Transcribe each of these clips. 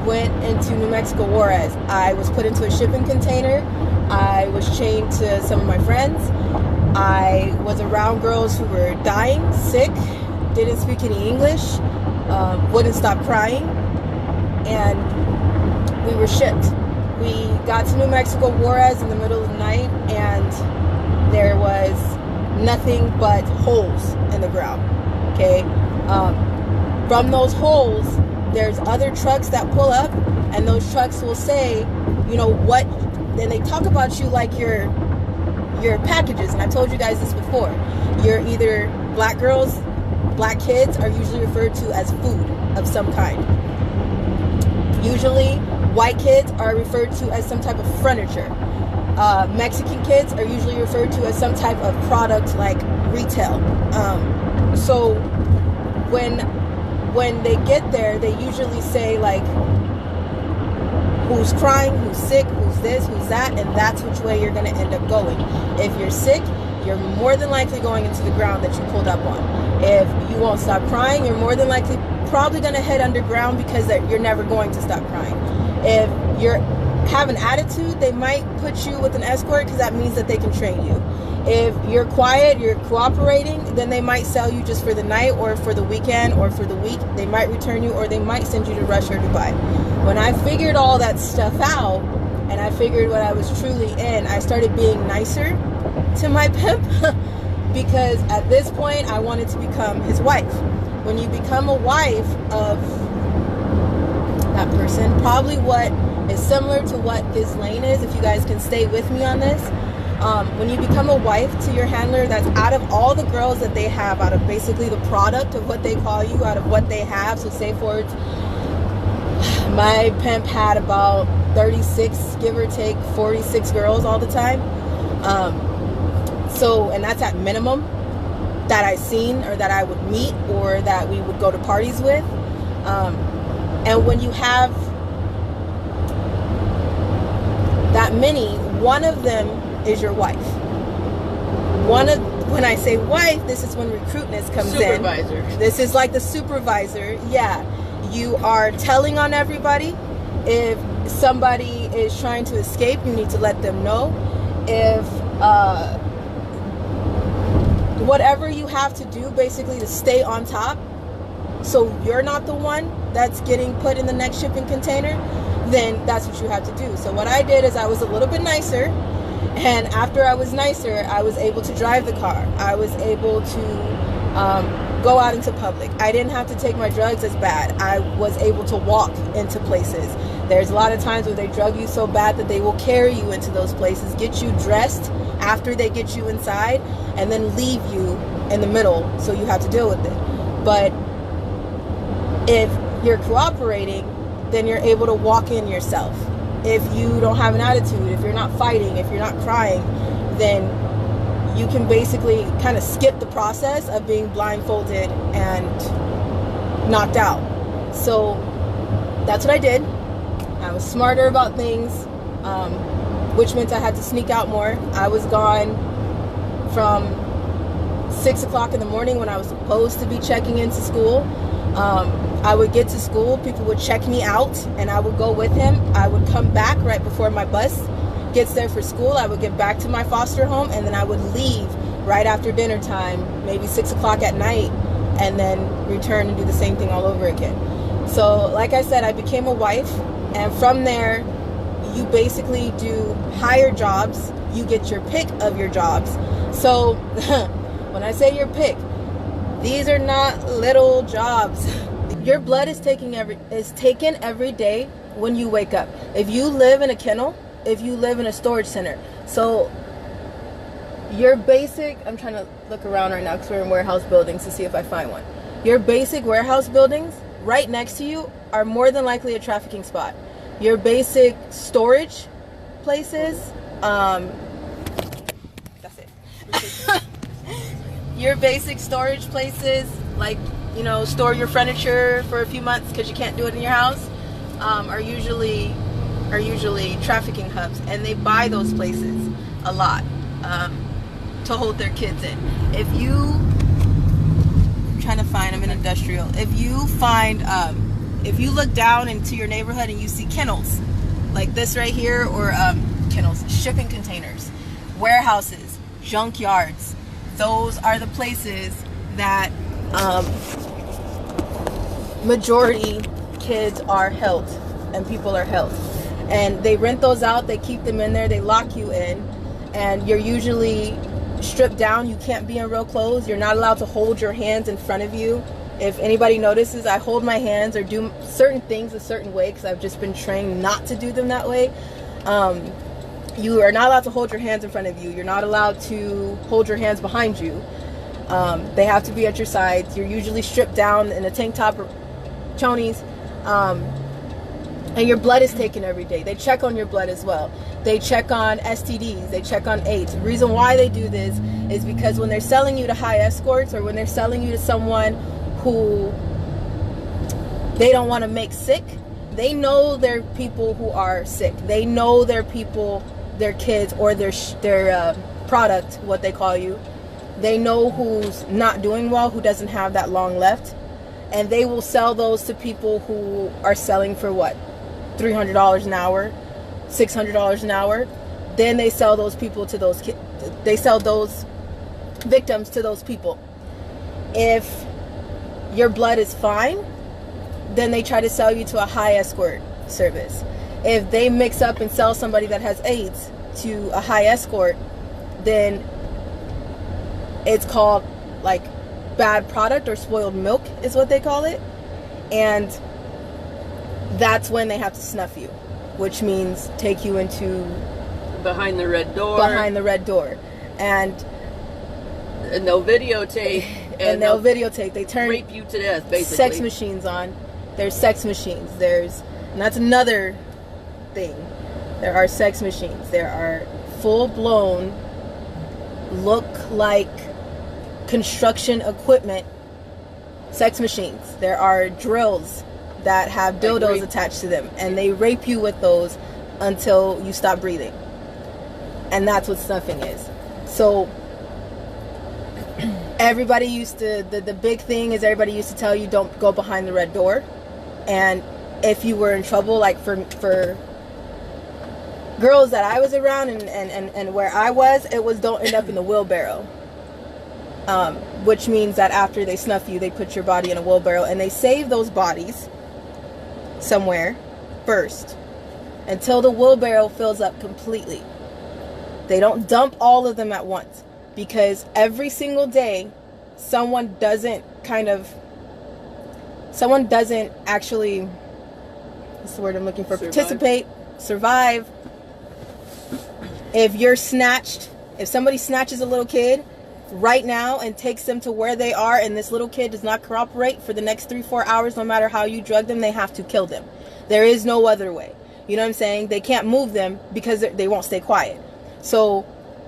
went into New Mexico Juarez. I was put into a shipping container. I was chained to some of my friends. I was around girls who were dying, sick, didn't speak any English, wouldn't stop crying, and we were shipped. We got to New Mexico Juarez in the middle of the night, and there was nothing but holes in the ground. Okay, from those holes, there's other trucks that pull up, and those trucks will say, you know what, and they talk about you like your packages. And I told you guys this before. You're either black girls, black kids are usually referred to as food of some kind. Usually white kids are referred to as some type of furniture. Mexican kids are usually referred to as some type of product like retail. So when they get there, they usually say like, who's crying, who's sick, who's this, who's that, and that's which way you're going to end up going. If you're sick, you're more than likely going into the ground that you pulled up on. If you won't stop crying, you're more than likely probably going to head underground because you're never going to stop crying. If you're have an attitude, they might put you with an escort because that means that they can train you. If you're quiet, you're cooperating, then they might sell you just for the night or for the weekend or for the week. They might return you, or they might send you to Russia or Dubai. When I figured all that stuff out and I figured what I was truly in, I started being nicer to my pimp because at this point I wanted to become his wife. When you become a wife of that person, probably what is similar to what this lane is, if you guys can stay with me on this, when you become a wife to your handler, that's out of all the girls that they have, out of basically the product of what they call you, out of what they have. So say for it, my pimp had about 36, give or take 46 girls all the time. So, and that's at minimum that I seen or that I would meet or that we would go to parties with. And when you have that many, one of them is your wife. When I say wife, this is when recruitness comes in. Supervisor. This is like the supervisor. Yeah. You are telling on everybody. If somebody is trying to escape, you need to let them know. If whatever you have to do basically to stay on top, so you're not the one that's getting put in the next shipping container, then that's what you have to do. So what I did is I was a little bit nicer, and after I was nicer, I was able to drive the car. I was able to go out into public. I didn't have to take my drugs as bad. I was able to walk into places. There's a lot of times where they drug you so bad that they will carry you into those places, get you dressed after they get you inside, and then leave you in the middle, so you have to deal with it. But if you're cooperating, then you're able to walk in yourself. If you don't have an attitude, if you're not fighting, if you're not crying, then you can basically kind of skip the process of being blindfolded and knocked out. So that's what I did. I was smarter about things, which meant I had to sneak out more. I was gone from 6 o'clock in the morning when I was supposed to be checking into school. I would get to school, people would check me out, and I would go with him. I would come back right before my bus gets there for school. I would get back to my foster home, and then I would leave right after dinner time, maybe 6 o'clock at night, and then return and do the same thing all over again. So like I said, I became a wife, and from there you basically do higher jobs. You get your pick of your jobs. So when I say your pick, these are not little jobs. Your blood is taken every day when you wake up. If you live in a kennel, if you live in a storage center, so your basic, I'm trying to look around right now because we're in warehouse buildings to see if I find one. Your basic warehouse buildings right next to you are more than likely a trafficking spot. Your basic storage places, that's it. Your basic storage places, like, you know, store your furniture for a few months because you can't do it in your house, are usually trafficking hubs, and they buy those places a lot to hold their kids in. If you, I'm trying to find, I'm in industrial. If you find if you look down into your neighborhood and you see kennels like this right here, or kennels, shipping containers, warehouses, junkyards, those are the places that majority kids are held and people are held. And they rent those out, they keep them in there, they lock you in, and you're usually stripped down. You can't be in real clothes. You're not allowed to hold your hands in front of you. If anybody notices, I hold my hands or do certain things a certain way because I've just been trained not to do them that way. You are not allowed to hold your hands in front of you. You're not allowed to hold your hands behind you. They have to be at your sides. You're usually stripped down in a tank top or chonies. And your blood is taken every day. They check on your blood as well. They check on STDs. They check on AIDS. The reason why they do this is because when they're selling you to high escorts, or when they're selling you to someone who they don't want to make sick, they know they're people who are sick. They know they're people, their kids, or their product, what they call you. They know who's not doing well, who doesn't have that long left. And they will sell those to people who are selling for what? $300 an hour, $600 an hour. Then they sell those people to those kids. They sell those victims to those people. If your blood is fine, then they try to sell you to a high escort service. If they mix up and sell somebody that has AIDS to a high escort, then it's called like bad product or spoiled milk is what they call it. And that's when they have to snuff you, which means take you into behind the red door. And they'll videotape. And they'll videotape. They turn rape you to death, basically. Sex machines on. There's sex machines. And that's another thing. There are sex machines. There are full-blown, look like construction equipment sex machines. There are drills that have dildos attached to them, and they rape you with those until you stop breathing. And that's what snuffing is. So everybody used to, the big thing is everybody used to tell you don't go behind the red door. And if you were in trouble, like for girls that I was around and where I was, it was don't end up in the wheelbarrow. Which means that after they snuff you, they put your body in a wheelbarrow and they save those bodies somewhere first until the wheelbarrow fills up completely. They don't dump all of them at once, because every single day someone doesn't actually, what's the word I'm looking for, survive. If somebody snatches a little kid right now and takes them to where they are, and this little kid does not cooperate for the next 3-4 hours, no matter how you drug them, they have to kill them. There is no other way. You know what I'm saying? They can't move them because they won't stay quiet. So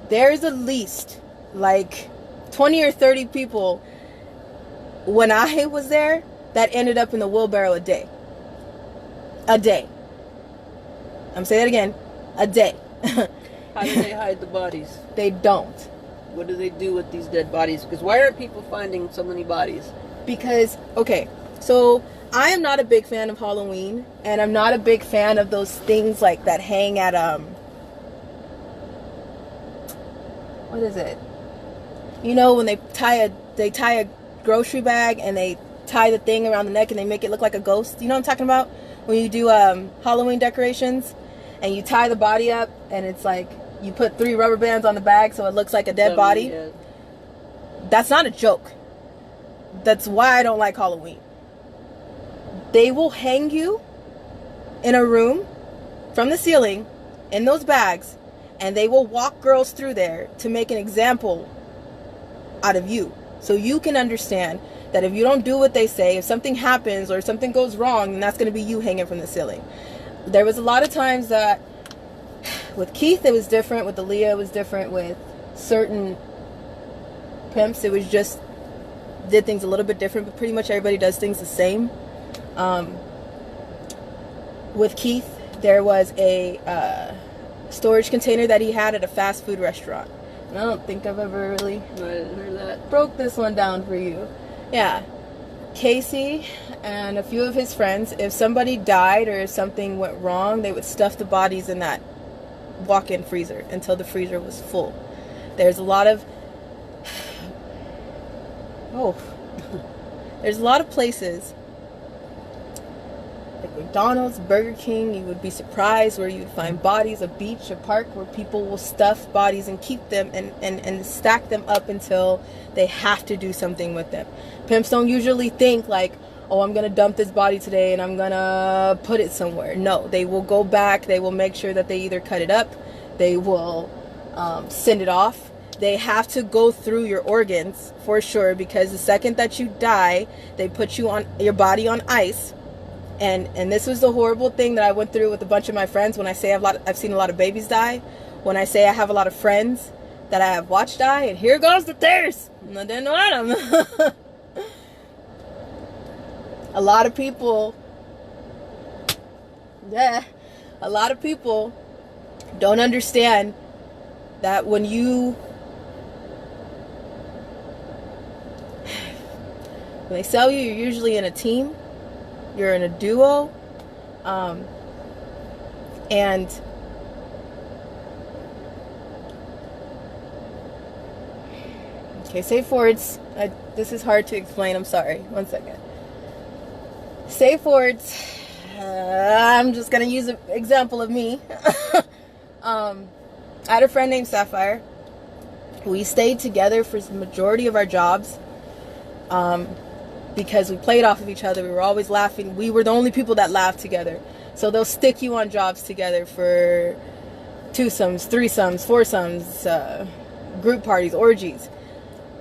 there's at least like 20 or 30 people when I was there that ended up in the wheelbarrow a day. I'm saying that again, a day. How do they hide the bodies? They don't. What do they do with these dead bodies? Because why aren't people finding so many bodies? Because, okay, so I am not a big fan of Halloween, and I'm not a big fan of those things like that hang at, what is it? You know, when they tie a grocery bag and they tie the thing around the neck and they make it look like a ghost. You know what I'm talking about? When you do Halloween decorations and you tie the body up and it's like you put 3 rubber bands on the bag so it looks like a dead body. Yeah. That's not a joke. That's why I don't like Halloween. They will hang you in a room from the ceiling in those bags, and they will walk girls through there to make an example out of you. So you can understand that if you don't do what they say, if something happens or something goes wrong, then that's going to be you hanging from the ceiling. There was a lot of times that with Keith it was different, with Aaliyah it was different, with certain pimps it was just did things a little bit different, but pretty much everybody does things the same. With Keith, there was a storage container that he had at a fast food restaurant. And I don't think I've ever really heard that. Broke this one down for you. Yeah. Casey and a few of his friends, if somebody died or if something went wrong, they would stuff the bodies in that walk-in freezer until the freezer was full. There's a lot of there's a lot of places like McDonald's, Burger King, you would be surprised where you'd find bodies, a beach, a park where people will stuff bodies and keep them and stack them up until they have to do something with them. Pimps don't usually think like, oh, I'm gonna dump this body today and I'm gonna put it somewhere. No, they will go back, they will make sure that they either cut it up, they will send it off. They have to go through your organs for sure, because the second that you die, they put you on your body on ice. And this was the horrible thing that I went through with a bunch of my friends. When I say I've seen a lot of babies die, when I say I have a lot of friends that I have watched die, and here goes the tears. No te no Adam. A lot of people don't understand that when they sell you, you're usually in a team. You're in a duo, and okay, say for this is hard to explain, I'm sorry, 1 second. Say for I'm just gonna use an example of me. I had a friend named Sapphire. We stayed together for the majority of our jobs. Because we played off of each other. We were always laughing. We were the only people that laughed together. So they'll stick you on jobs together for twosomes, threesomes, foursomes, group parties, orgies.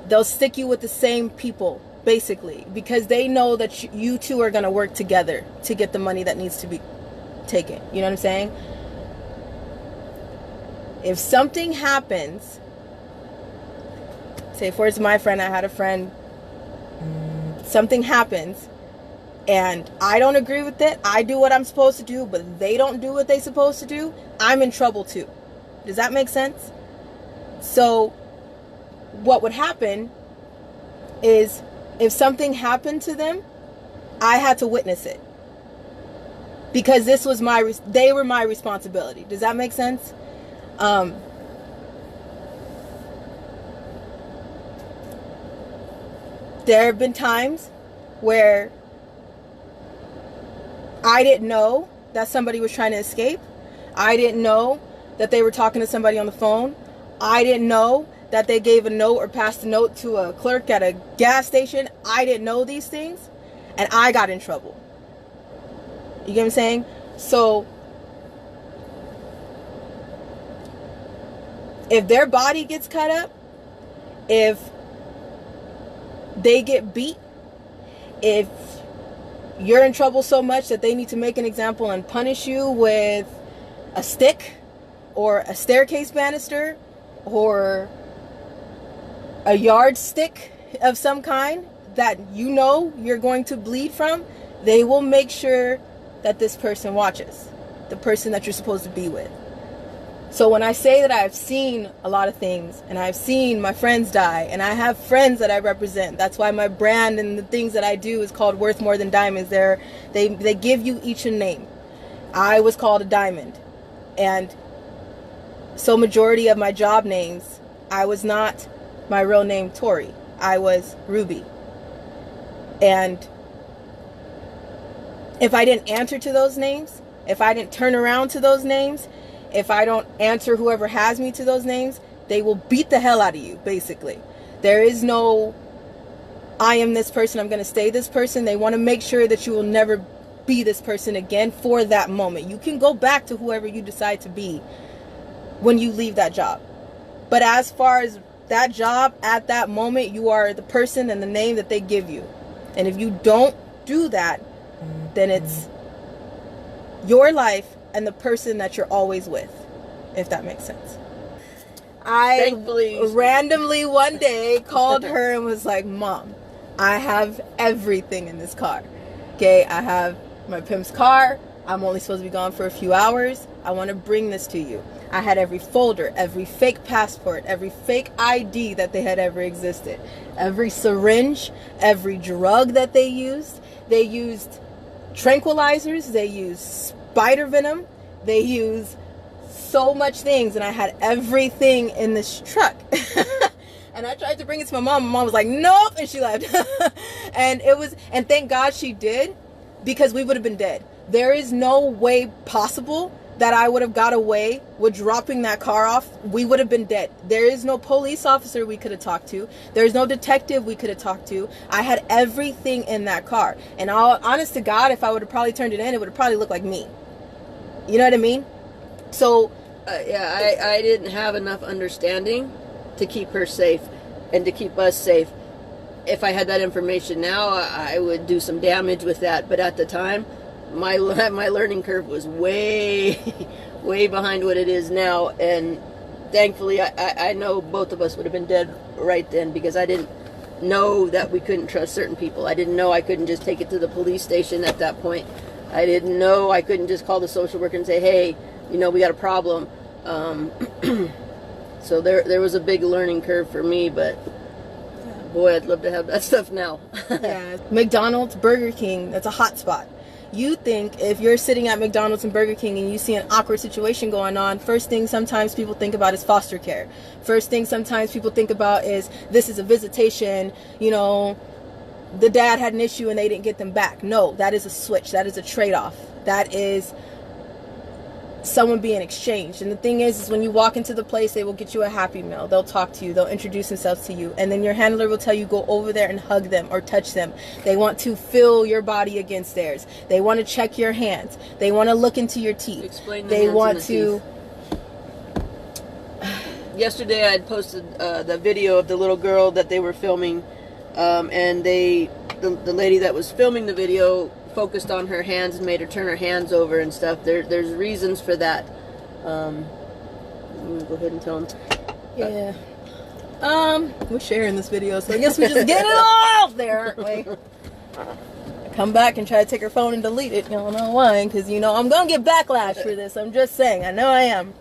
They'll stick you with the same people, basically, because they know that you two are going to work together to get the money that needs to be taken. You know what I'm saying? If something happens, say for my friend, I had a friend, something happens and I don't agree with it, I do what I'm supposed to do, but they don't do what they're supposed to do, I'm in trouble too. Does that make sense? So what would happen is if something happened to them, I had to witness it, because they were my responsibility. Does that make sense? There have been times where I didn't know that somebody was trying to escape. I didn't know that they were talking to somebody on the phone. I didn't know that they gave a note or passed a note to a clerk at a gas station. I didn't know these things, and I got in trouble. You get what I'm saying? So if their body gets cut up, if they get beat, if you're in trouble so much that they need to make an example and punish you with a stick or a staircase banister or a yardstick of some kind that you know you're going to bleed from, they will make sure that this person watches, the person that you're supposed to be with. So when I say that I've seen a lot of things and I've seen my friends die and I have friends that I represent, that's why my brand and the things that I do is called Worth More Than Diamonds. They give you each a name. I was called a diamond, and so majority of my job names, I was not my real name Tori, I was Ruby. And if I didn't answer to those names, if I didn't turn around to those names, if I don't answer whoever has me to those names, they will beat the hell out of you, basically. There is no, I am this person, I'm going to stay this person. They want to make sure that you will never be this person again for that moment. You can go back to whoever you decide to be when you leave that job. But as far as that job, at that moment, you are the person and the name that they give you. And if you don't do that, then it's your life and the person that you're always with, if that makes sense. I randomly one day called her and was like, Mom, I have everything in this car. Okay, I have my pimp's car, I'm only supposed to be gone for a few hours. I want to bring this to you. I had every folder, every fake passport, every fake ID that they had ever existed, every syringe, every drug that they used. They used tranquilizers, they used spider venom, they used so much things, and I had everything in this truck. And I tried to bring it to my mom. My mom was like, nope, and she left. And thank God she did, because we would have been dead. There is no way possible that I would have got away with dropping that car off. We would have been dead. There is no police officer we could have talked to. There's no detective we could have talked to. I had everything in that car. And honest to God, if I would have probably turned it in, it would have probably looked like me. You know what I mean? So, yeah, I didn't have enough understanding to keep her safe and to keep us safe. If I had that information now, I would do some damage with that. But at the time, my learning curve was way behind what it is now. And thankfully, I know both of us would have been dead right then, because I didn't know that we couldn't trust certain people. I didn't know I couldn't just take it to the police station at that point. I didn't know I couldn't just call the social worker and say, hey, we got a problem. So there was a big learning curve for me, but boy, I'd love to have that stuff now. Yeah, McDonald's, Burger King, that's a hot spot. You think if you're sitting at McDonald's and Burger King and you see an awkward situation going on, first thing sometimes people think about is foster care. First thing sometimes people think about is, this is a visitation, the dad had an issue and they didn't get them back. No, that is a switch. That is a trade-off. That is someone being exchanged. And the thing is when you walk into the place, they will get you a Happy Meal. They'll talk to you. They'll introduce themselves to you. And then your handler will tell you, go over there and hug them or touch them. They want to feel your body against theirs. They want to check your hands. They want to look into your teeth. Explain they want to... Yesterday I had posted the video of the little girl that they were filming, and the lady that was filming the video focused on her hands and made her turn her hands over and stuff. There's reasons for that. I'm gonna go ahead and tell them. Yeah. We're sharing this video, so I guess we just get it off there, aren't we? Come back and try to take her phone and delete it. You don't know why, because I'm gonna get backlash for this. I'm just saying. I know I am.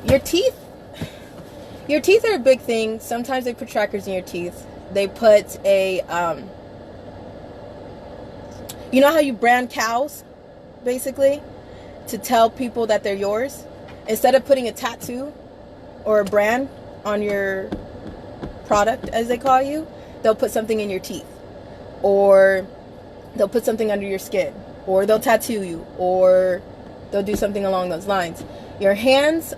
Your teeth. Your teeth are a big thing. Sometimes they put trackers in your teeth. They put a, you know how you brand cows, basically, to tell people that they're yours? Instead of putting a tattoo or a brand on your product, as they call you, they'll put something in your teeth. Or they'll put something under your skin. Or they'll tattoo you. Or they'll do something along those lines. Your hands,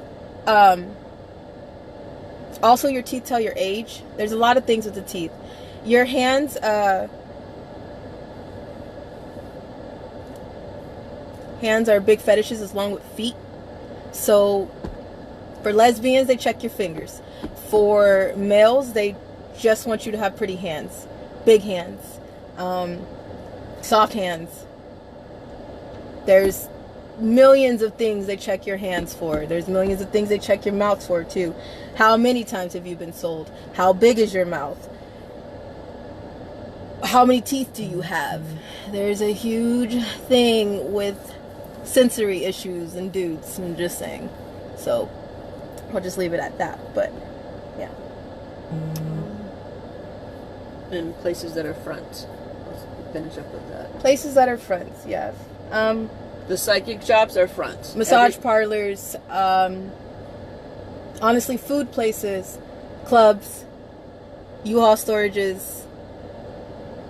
also your teeth tell your age. There's a lot of things with the teeth. Your hands, hands are big fetishes along with feet. So for lesbians, they check your fingers. For males, they just want you to have pretty hands, big hands, soft hands. There's millions of things they check your hands for. There's millions of things they check your mouth for too. How many times have you been sold? How big is your mouth? How many teeth do you have? There's a huge thing with sensory issues in dudes. I'm just saying. So I'll just leave it at that. But yeah. And places that are fronts. Let's finish up with that. Places that are fronts, yes. The psychic shops are fronts. Massage parlors, honestly, food places, clubs, U-Haul storages,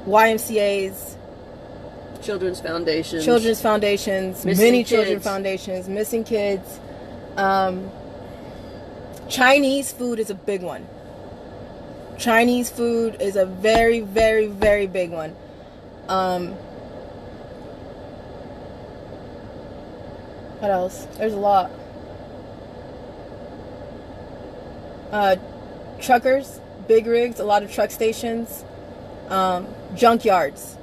YMCAs, children's foundations, many children's foundations, missing kids. Chinese food is a big one. Chinese food is a very, very, very big one. What else? There's a lot. Truckers, big rigs, a lot of truck stations, junkyards.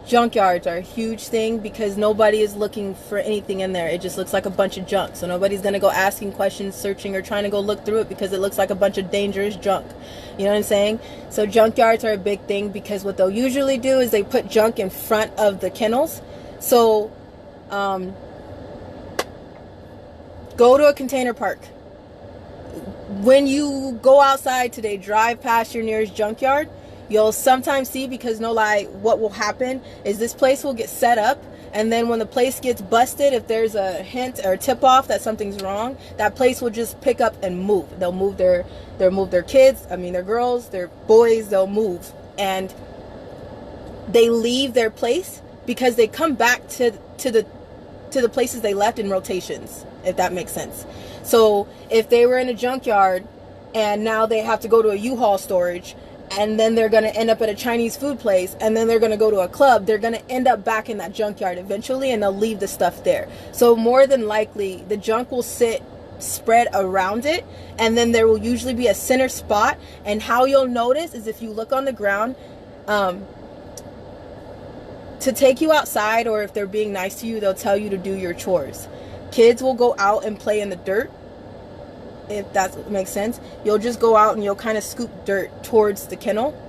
junkyards are a huge thing because nobody is looking for anything in there. It just looks like a bunch of junk. So nobody's going to go asking questions, searching, or trying to go look through it because it looks like a bunch of dangerous junk. You know what I'm saying? So junkyards are a big thing because what they'll usually do is they put junk in front of the kennels. So go to a container park. When you go outside today, drive past your nearest junkyard, you'll sometimes see, because no lie, what will happen is this place will get set up, and then when the place gets busted, if there's a hint or tip off that something's wrong, that place will just pick up and move. They'll move their kids, their girls, their boys, they'll move. And they leave their place because they come back to the places they left in rotations, if that makes sense. So if they were in a junkyard and now they have to go to a U-Haul storage, and then they're going to end up at a Chinese food place, and then they're going to go to a club, they're going to end up back in that junkyard eventually, and they'll leave the stuff there. So more than likely, the junk will sit spread around it, and then there will usually be a center spot. And how you'll notice is if you look on the ground, to take you outside, or if they're being nice to you, they'll tell you to do your chores. Kids will go out and play in the dirt. If that makes sense, you'll just go out and you'll kind of scoop dirt towards the kennel,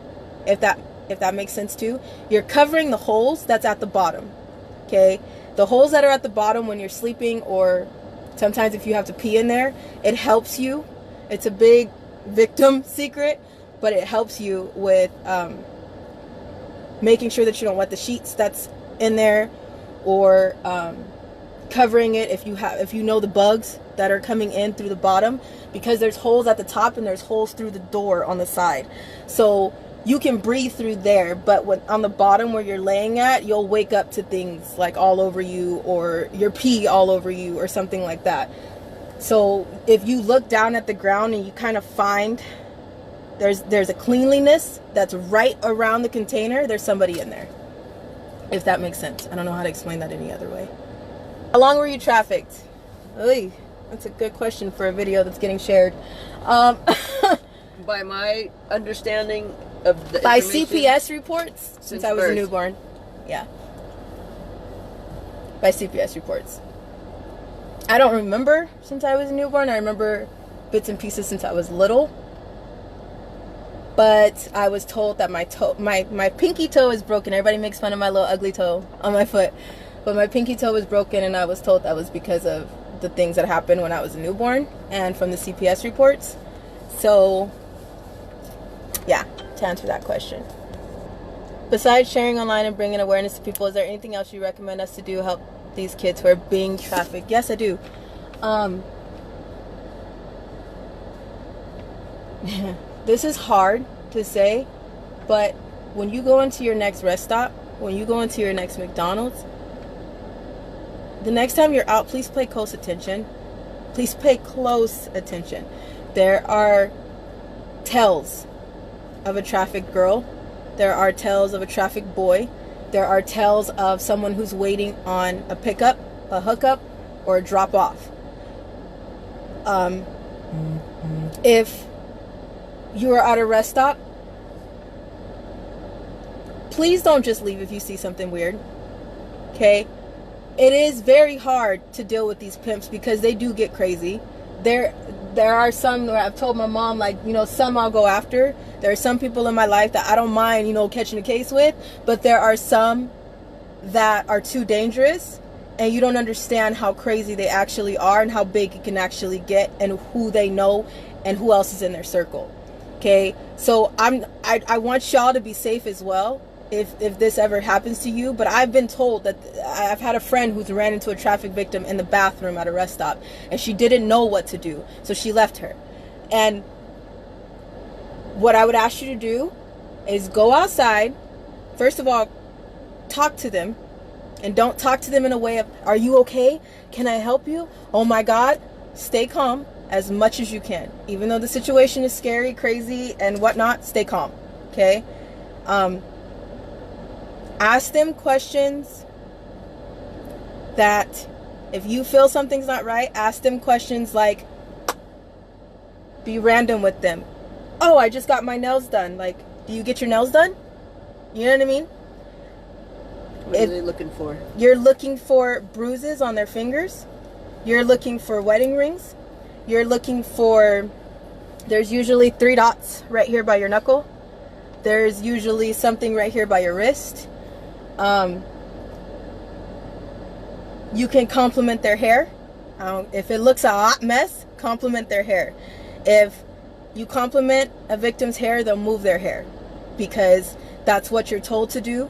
if that makes sense too. You're covering the holes that's at the bottom, okay? The holes that are at the bottom when you're sleeping, or sometimes if you have to pee in there, it helps you. It's a big victim secret, but it helps you with making sure that you don't wet the sheets that's in there, or covering it if you know the bugs that are coming in through the bottom, because there's holes at the top and there's holes through the door on the side. So you can breathe through there, but on the bottom where you're laying at, you'll wake up to things like all over you, or your pee all over you, or something like that. So if you look down at the ground and you kind of find there's a cleanliness that's right around the container, there's somebody in there, if that makes sense. I don't know how to explain that any other way. How long were you trafficked? Oy, that's a good question for a video that's getting shared. By my understanding of the by CPS reports, since I was a newborn. Yeah. By CPS reports. I don't remember since I was a newborn. I remember bits and pieces since I was little. But I was told that my pinky toe is broken. Everybody makes fun of my little ugly toe on my foot. But my pinky toe was broken, and I was told that was because of the things that happened when I was a newborn and from the CPS reports. So, yeah, to answer that question. Besides sharing online and bringing awareness to people, is there anything else you recommend us to do to help these kids who are being trafficked? Yes, I do. This is hard to say, but when you go into your next rest stop, when you go into your next McDonald's, the next time you're out, please pay close attention. Please pay close attention. There are tells of a trafficked girl. There are tells of a trafficked boy. There are tells of someone who's waiting on a pickup, a hookup, or a drop off. If you are at a rest stop, please don't just leave if you see something weird. Okay? It is very hard to deal with these pimps because they do get crazy. There are some where I've told my mom, like, some I'll go after. There are some people in my life that I don't mind, catching a case with, but there are some that are too dangerous, and you don't understand how crazy they actually are and how big it can actually get, and who they know and who else is in their circle. Okay? So I want y'all to be safe as well. If this ever happens to you, but I've been told that I've had a friend who's ran into a traffic victim in the bathroom at a rest stop, and she didn't know what to do, so she left her. And what I would ask you to do is go outside. First of all, talk to them, and don't talk to them in a way of, are you okay? Can I help you? Oh my God. Stay calm as much as you can. Even though the situation is scary, crazy, and whatnot, stay calm. Okay? Ask them questions that, if you feel something's not right, ask them questions like, be random with them. Oh, I just got my nails done. Like, do you get your nails done? You know what I mean? What are they looking for? You're looking for bruises on their fingers. You're looking for wedding rings. You're looking for, there's usually 3 dots right here by your knuckle. There's usually something right here by your wrist. You can compliment their hair. If it looks a hot mess, compliment their hair. If you compliment a victim's hair, they'll move their hair, because that's what you're told to do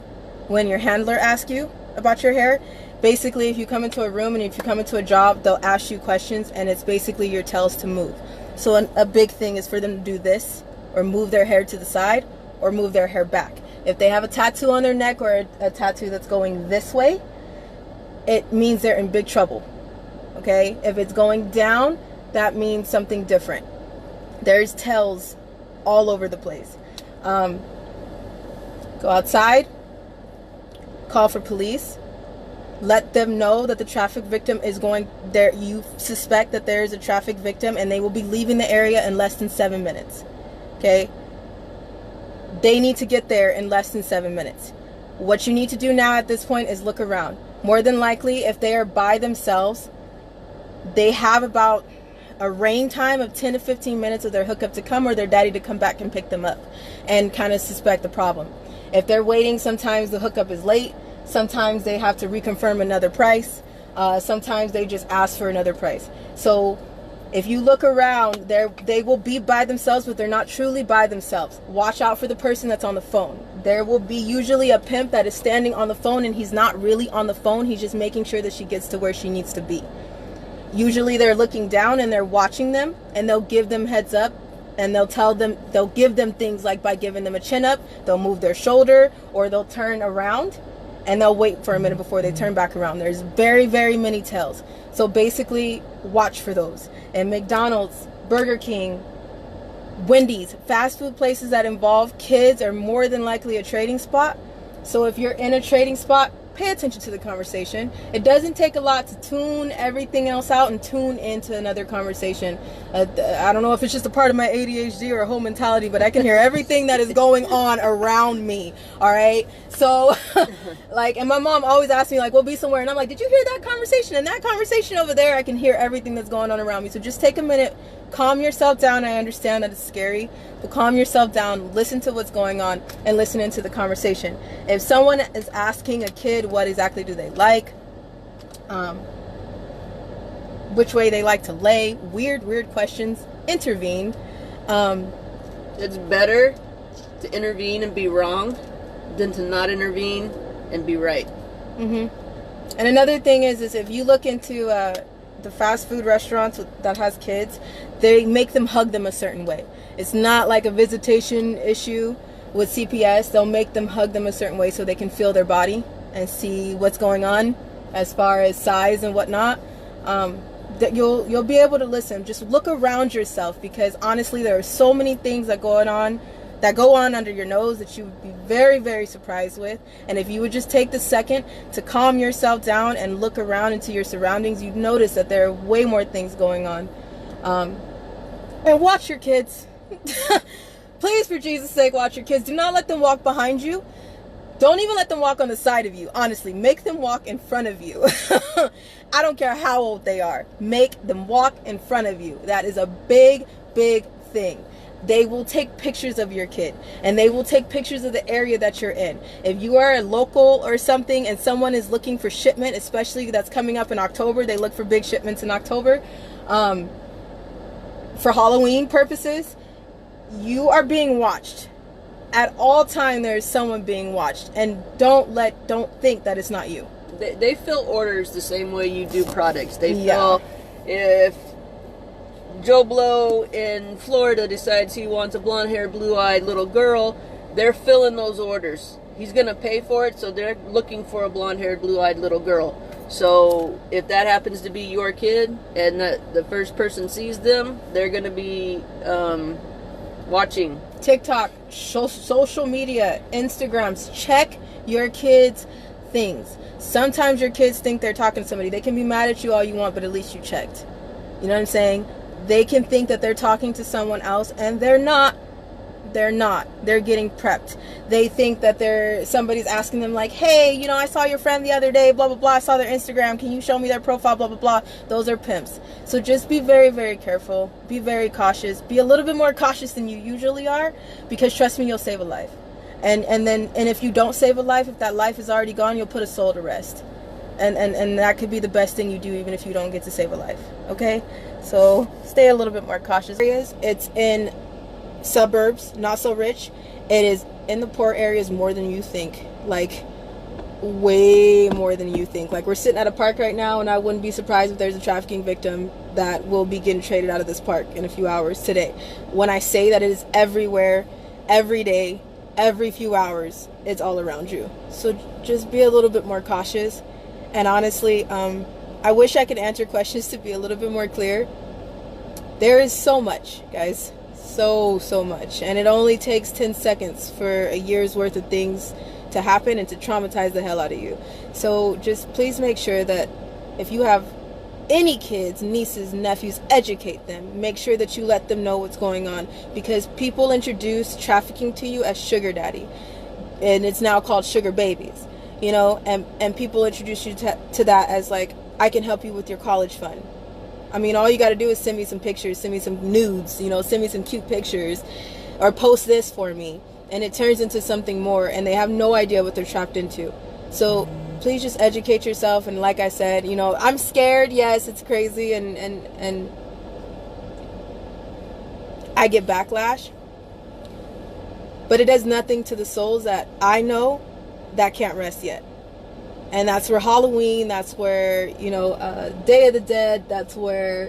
when your handler asks you about your hair. Basically, if you come into a room and if you come into a job, they'll ask you questions, and it's basically your tells to move. So a big thing is for them to do this, or move their hair to the side, or move their hair back. If they have a tattoo on their neck, or a tattoo that's going this way, it means they're in big trouble. Okay? If it's going down, that means something different. There's tells all over the place. Go outside, call for police, let them know that the traffic victim is going there. You suspect that there is a traffic victim, and they will be leaving the area in less than 7 minutes. Okay? They need to get there in less than 7 minutes. What you need to do now at this point is look around. More than likely, if they are by themselves, they have about a reign time of 10 to 15 minutes of their hookup to come, or their daddy to come back and pick them up, and kind of suspect the problem. If they're waiting, sometimes the hookup is late. Sometimes they have to reconfirm another price. Sometimes they just ask for another price. So if you look around, they will be by themselves, but they're not truly by themselves. Watch out for the person that's on the phone. There will be usually a pimp that is standing on the phone, and he's not really on the phone. He's just making sure that she gets to where she needs to be. Usually they're looking down and they're watching them, and they'll give them heads up, and they'll give them things like, by giving them a chin up, they'll move their shoulder, or they'll turn around, and they'll wait for a minute before they turn back around. There's very, very many tells. So basically, watch for those. And McDonald's, Burger King, Wendy's, fast food places that involve kids are more than likely a trading spot. So if you're in a trading spot, pay attention to the conversation. It doesn't take a lot to tune everything else out and tune into another conversation. I don't know if it's just a part of my ADHD or a whole mentality, but I can hear everything that is going on around me. All right. So and my mom always asks me, we'll be somewhere, and I'm like, did you hear that conversation? And that conversation over there, I can hear everything that's going on around me. So just take a minute, calm yourself down. I understand that it's scary, but calm yourself down, listen to what's going on, and listen into the conversation. If someone is asking a kid what exactly do they like, which way they like to lay, weird questions, intervene. It's better to intervene and be wrong than to not intervene and be right. And another thing is if you look into the fast food restaurants that has kids, they make them hug them a certain way. It's not like a visitation issue with CPS. They'll make them hug them a certain way so they can feel their body and see what's going on as far as size and whatnot. That you'll be able to listen. Just look around yourself, because honestly, there are so many things that go on under your nose that you would be very, very surprised with. And if you would just take the second to calm yourself down and look around into your surroundings, you'd notice that there are way more things going on. And watch your kids. Please, for Jesus' sake, watch your kids. Do not let them walk behind you. Don't even let them walk on the side of you. Honestly, make them walk in front of you. I don't care how old they are. Make them walk in front of you. That is a big, big thing. They will take pictures of your kid, and they will take pictures of the area that you're in. If you are a local or something and someone is looking for shipment, especially that's coming up in October, they look for big shipments in October. For Halloween purposes, you are being watched. At all time, there is someone being watched, and don't think that it's not you. They fill orders the same way you do products. They fill, if Joe Blow in Florida decides he wants a blonde-haired, blue-eyed little girl, they're filling those orders. He's going to pay for it, so they're looking for a blonde-haired, blue-eyed little girl. So if that happens to be your kid, and the first person sees them, they're going to be watching. TikTok, social media, Instagrams, check your kids' things. Sometimes your kids think they're talking to somebody. They can be mad at you all you want, but at least you checked. You know what I'm saying? They can think that they're talking to someone else, and they're not. They're not. They're getting prepped. They think that somebody's asking them like, hey, you know, I saw your friend the other day, blah, blah, blah. I saw their Instagram. Can you show me their profile, blah, blah, blah. Those are pimps. So just be very, very careful. Be very cautious. Be a little bit more cautious than you usually are, because trust me, you'll save a life. And if you don't save a life, if that life is already gone, you'll put a soul to rest. And that could be the best thing you do, even if you don't get to save a life. Okay? So stay a little bit more cautious. It's in suburbs, not so rich. It is in the poor areas more than you think. Like, way more than you think. Like, we're sitting at a park right now, and I wouldn't be surprised if there's a trafficking victim that will be getting traded out of this park in a few hours today. When I say that it is everywhere, every day, every few hours, it's all around you. So just be a little bit more cautious. And honestly, I wish I could answer questions to be a little bit more clear. There is so much, guys. So much. And it only takes 10 seconds for a year's worth of things to happen and to traumatize the hell out of you. So just please make sure that if you have any kids, nieces, nephews, educate them. Make sure that you let them know what's going on, because people introduce trafficking to you as sugar daddy, and it's now called sugar babies, you know, and people introduce you to that as like, I can help you with your college fund. I mean, all you got to do is send me some pictures, send me some nudes, you know, send me some cute pictures, or post this for me, and it turns into something more, and they have no idea what they're trapped into. So please just educate yourself. And like I said, you know, I'm scared. Yes, it's crazy, and I get backlash, but it does nothing to the souls that I know that can't rest yet. And that's where Halloween, that's where, you know, Day of the Dead, that's where,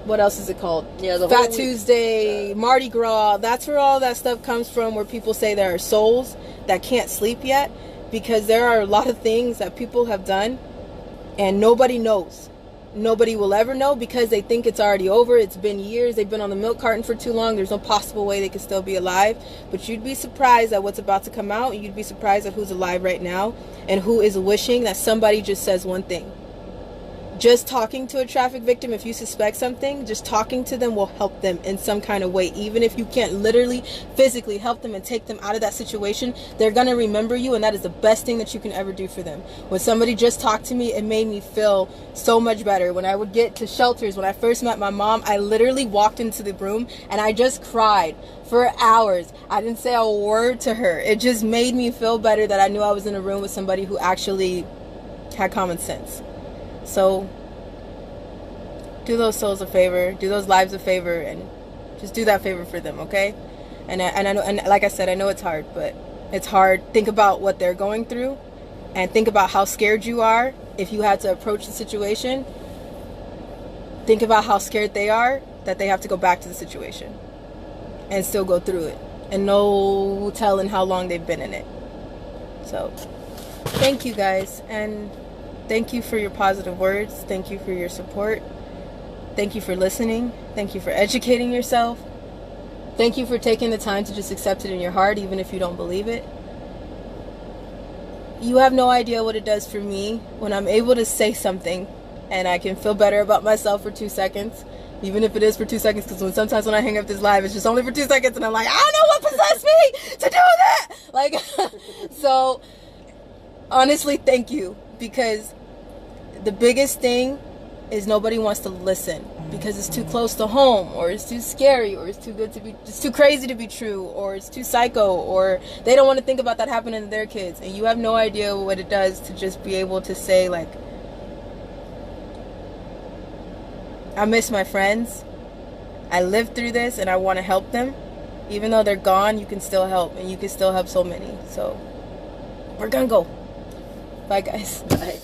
what else is it called? Yeah, the Fat Tuesday, Mardi Gras. That's where all that stuff comes from, where people say there are souls that can't sleep yet, because there are a lot of things that people have done and nobody knows. Nobody will ever know, because they think it's already over. It's been years. They've been on the milk carton for too long. There's no possible way they could still be alive. But you'd be surprised at what's about to come out. You'd be surprised at who's alive right now and who is wishing that somebody just says one thing. Just talking to a traffic victim, if you suspect something, just talking to them will help them in some kind of way. Even if you can't literally, physically help them and take them out of that situation, they're going to remember you, and that is the best thing that you can ever do for them. When somebody just talked to me, it made me feel so much better. When I would get to shelters, when I first met my mom, I literally walked into the room and I just cried for hours. I didn't say a word to her. It just made me feel better that I knew I was in a room with somebody who actually had common sense. So do those souls a favor, do those lives a favor, and just do that favor for them, okay? And I know, and like I said, I know it's hard, but it's hard. Think about what they're going through, and think about how scared you are if you had to approach the situation. Think about how scared they are that they have to go back to the situation and still go through it, and no telling how long they've been in it. So thank you guys, and thank you for your positive words. Thank you for your support. Thank you for listening. Thank you for educating yourself. Thank you for taking the time to just accept it in your heart, even if you don't believe it. You have no idea what it does for me when I'm able to say something and I can feel better about myself for 2 seconds, even if it is for 2 seconds, because sometimes when I hang up this live, it's just only for 2 seconds, and I'm like, I don't know what possessed me to do that. Like, so honestly, thank you, because the biggest thing is nobody wants to listen because it's too close to home, or it's too scary, or it's too good to be, it's too crazy to be true, or it's too psycho, or they don't want to think about that happening to their kids. And you have no idea what it does to just be able to say, like, I miss my friends, I lived through this, and I want to help them. Even though they're gone, you can still help, and you can still help so many. So we're gonna go. Bye, guys. Bye.